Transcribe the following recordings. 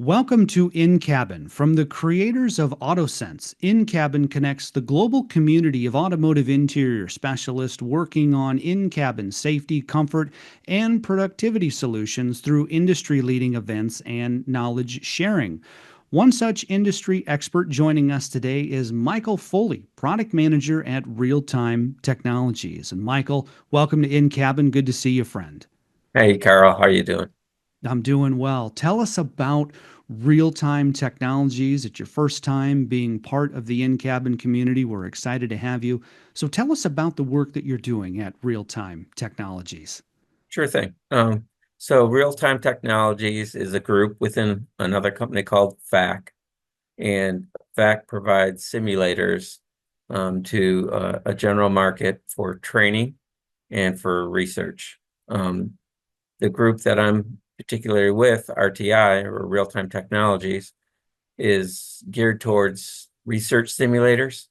Welcome to InCabin. From the creators of AutoSense, InCabin connects the global community of automotive interior specialists working on in-cabin safety, comfort, and productivity solutions through industry-leading events and knowledge sharing. One such industry expert joining us today is Michael Foley, product manager at Realtime Technologies. And Michael, welcome to InCabin. Good to see you, friend. Hey, Carl, how are you doing? I'm doing well. Tell us about Real-Time Technologies. It's your first time being part of the in-cabin community. We're excited to have you. So tell us about the work that you're doing at Real-Time Technologies. Sure thing. So Realtime Technologies is a group within another company called FAC, and FAC provides simulators to a general market for training and for research. The group that I'm particularly with, RTI, or Real-Time Technologies, is geared towards research simulators.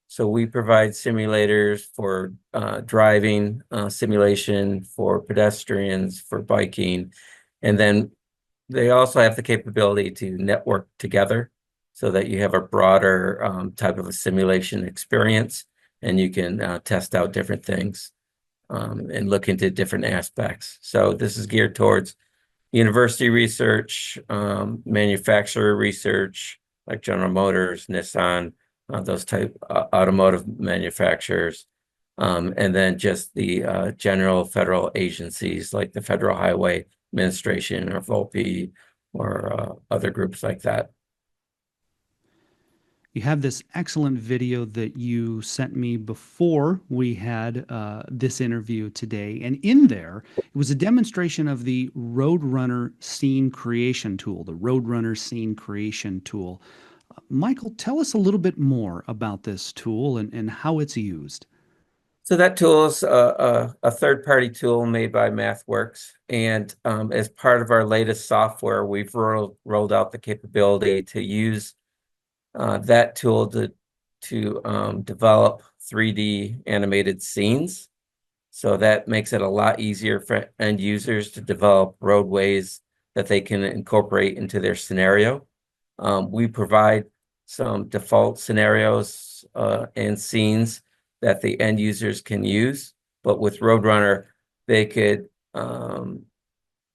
So we provide simulators for driving simulation for pedestrians, for biking, and then they also have the capability to network together so that you have a broader type of a simulation experience, and you can test out different things and look into different aspects. So this is geared towards university research, manufacturer research, like General Motors, Nissan, those type automotive manufacturers, and then just the general federal agencies like the Federal Highway Administration or VOPE or other groups like that. You have this excellent video that you sent me before we had this interview today. And in there, it was a demonstration of the Roadrunner scene creation tool, the Roadrunner scene creation tool. Michael, tell us a little bit more about this tool and how it's used. So that tool is a third-party tool made by MathWorks, and as part of our latest software, we've rolled out the capability to use that tool to develop 3D animated scenes. So that makes it a lot easier for end users to develop roadways that they can incorporate into their scenario. We provide some default scenarios and scenes that the end users can use, but with Roadrunner, they could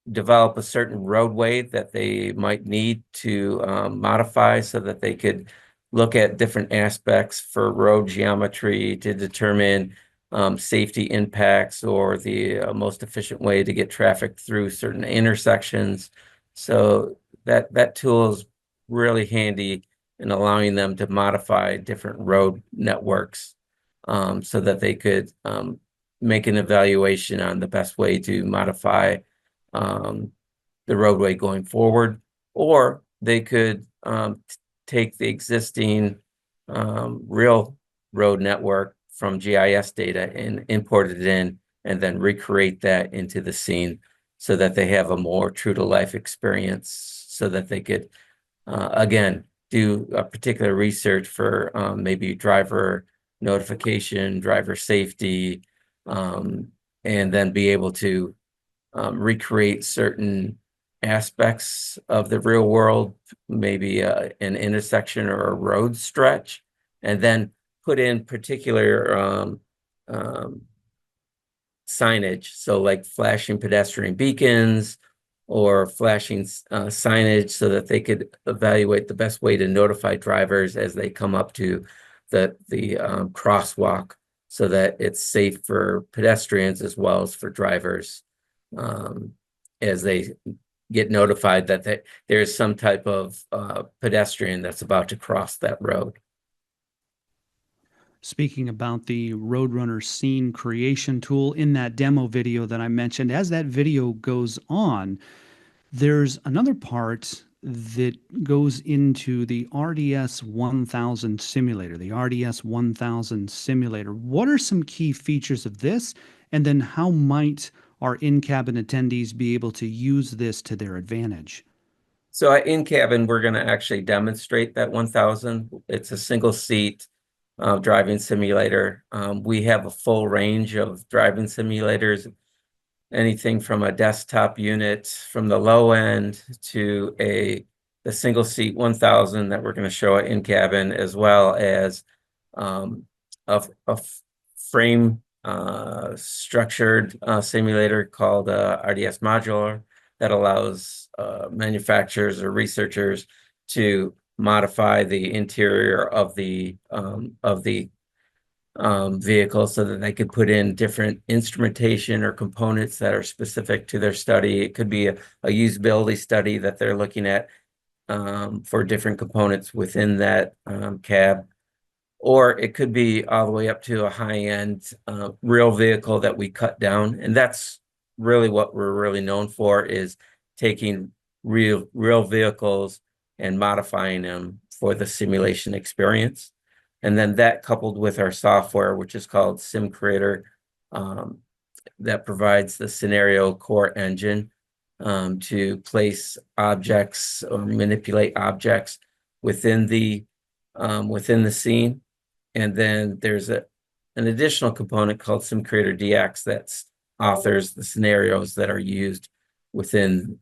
develop a certain roadway that they might need to modify so that they could look at different aspects for road geometry to determine safety impacts or the most efficient way to get traffic through certain intersections. So that tool is really handy in allowing them to modify different road networks so that they could make an evaluation on the best way to modify the roadway going forward, or they could take the existing real road network from GIS data and import it in and then recreate that into the scene so that they have a more true to life experience so that they could again do a particular research for maybe driver notification, driver safety, and then be able to recreate certain aspects of the real world, maybe an intersection or a road stretch, and then put in particular signage. So like flashing pedestrian beacons or flashing signage so that they could evaluate the best way to notify drivers as they come up to the crosswalk so that it's safe for pedestrians as well as for drivers as they get notified that there's some type of pedestrian that's about to cross that road. Speaking about the Roadrunner scene creation tool in that demo video that I mentioned, as that video goes on, there's another part that goes into the RDS 1000 simulator, the RDS 1000 simulator. What are some key features of this? And then how might our in-cabin attendees be able to use this to their advantage? So at InCabin, we're going to actually demonstrate that 1000. It's a single seat driving simulator. We have a full range of driving simulators, anything from a desktop unit from the low end to the single seat 1000 that we're going to show at InCabin, as well as um, a frame structured simulator called RDS Modular that allows manufacturers or researchers to modify the interior of the vehicle so that they could put in different instrumentation or components that are specific to their study. It could be a usability study that they're looking at for different components within that cab, or it could be all the way up to a high-end real vehicle that we cut down. And that's really what we're really known for, is taking real vehicles and modifying them for the simulation experience. And then that, coupled with our software, which is called Sim Creator, that provides the scenario core engine to place objects or manipulate objects within the scene. And then there's an additional component called Sim Creator DX that authors the scenarios that are used within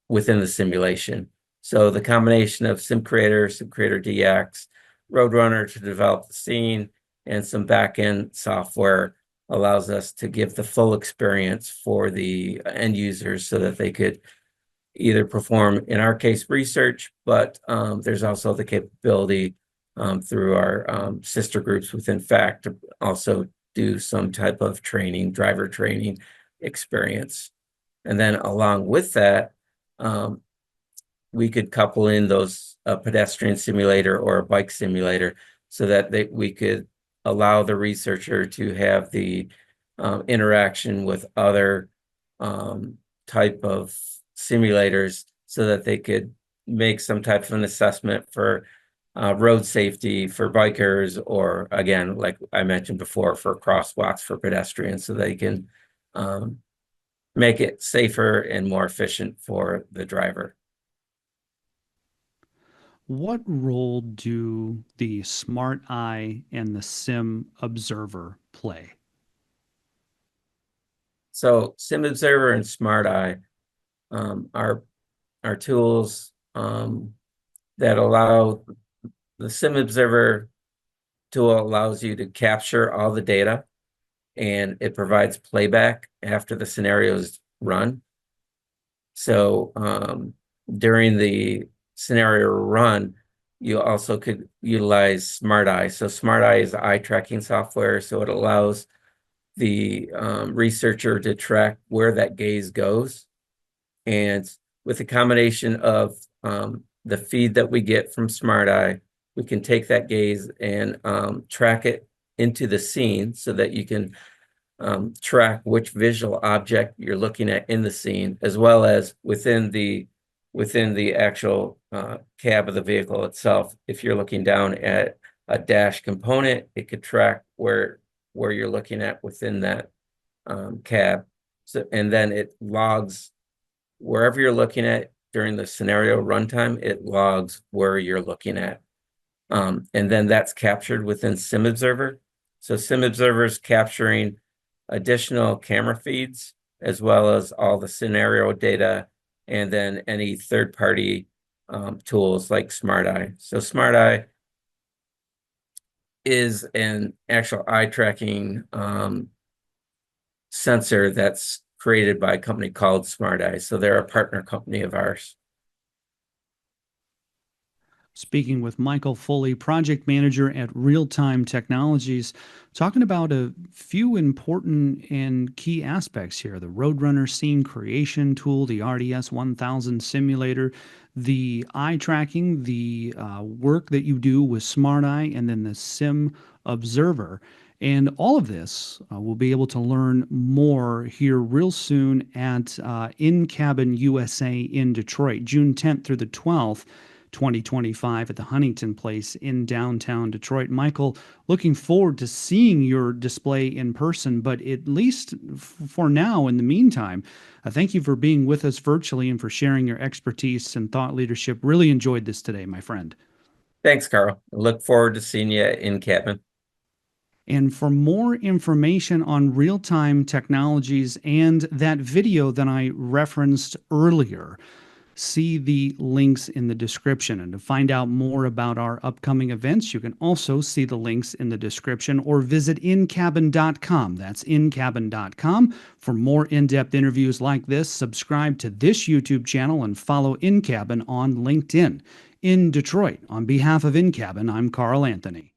within the simulation. So the combination of Sim Creator DX, Roadrunner to develop the scene, and some back-end software allows us to give the full experience for the end users so that they could either perform, in our case, research, but there's also the capability through our sister groups within FACT to also do some type of training, driver training experience. And then along with that, we could couple in those pedestrian simulator or a bike simulator so that we could allow the researcher to have the interaction with other type of simulators so that they could make some type of an assessment for road safety for bikers, or again, like I mentioned before, for crosswalks for pedestrians, so they can make it safer and more efficient for the driver. What role do the Smart Eye and the Sim Observer play? So Sim Observer and Smart Eye are tools that allow the Sim Observer tool allows you to capture all the data, and it provides playback after the scenarios run. So during the scenario run, you also could utilize Smart Eye. So Smart Eye is eye tracking software, so it allows the researcher to track where that gaze goes. And with a combination of the feed that we get from Smart Eye, we can take that gaze and track it into the scene so that you can track which visual object you're looking at in the scene, as well as within the actual cab of the vehicle itself. If you're looking down at a dash component, it could track where you're looking at within that cab. So, and then it logs wherever you're looking at during the scenario runtime, it logs where you're looking at. And then that's captured within Sim Observer. So Sim Observer is capturing additional camera feeds, as well as all the scenario data, and then any third-party tools like Smart Eye. So Smart Eye is an actual eye tracking sensor that's created by a company called Smart Eye. So they're a partner company of ours. Speaking with Michael Foley, project manager at Realtime Technologies, talking about a few important and key aspects here: the Roadrunner scene creation tool, the RDS 1000 simulator, the eye tracking, the work that you do with Smart Eye, and then the Sim Observer. And all of this we'll be able to learn more here real soon at InCabin USA in Detroit, June 10th through the 12th. 2025 at the Huntington Place in downtown Detroit. Michael, looking forward to seeing your display in person, but at least for now, in the meantime, thank you for being with us virtually and for sharing your expertise and thought leadership. Really enjoyed this today, my friend. Thanks, Carl. I look forward to seeing you in InCabin. And for more information on real-time technologies and that video that I referenced earlier, see the links in the description. And to find out more about our upcoming events, you can also see the links in the description or visit InCabin.com. That's InCabin.com. For more in depth interviews like this, subscribe to this YouTube channel and follow InCabin on LinkedIn. In Detroit, on behalf of InCabin, I'm Carl Anthony.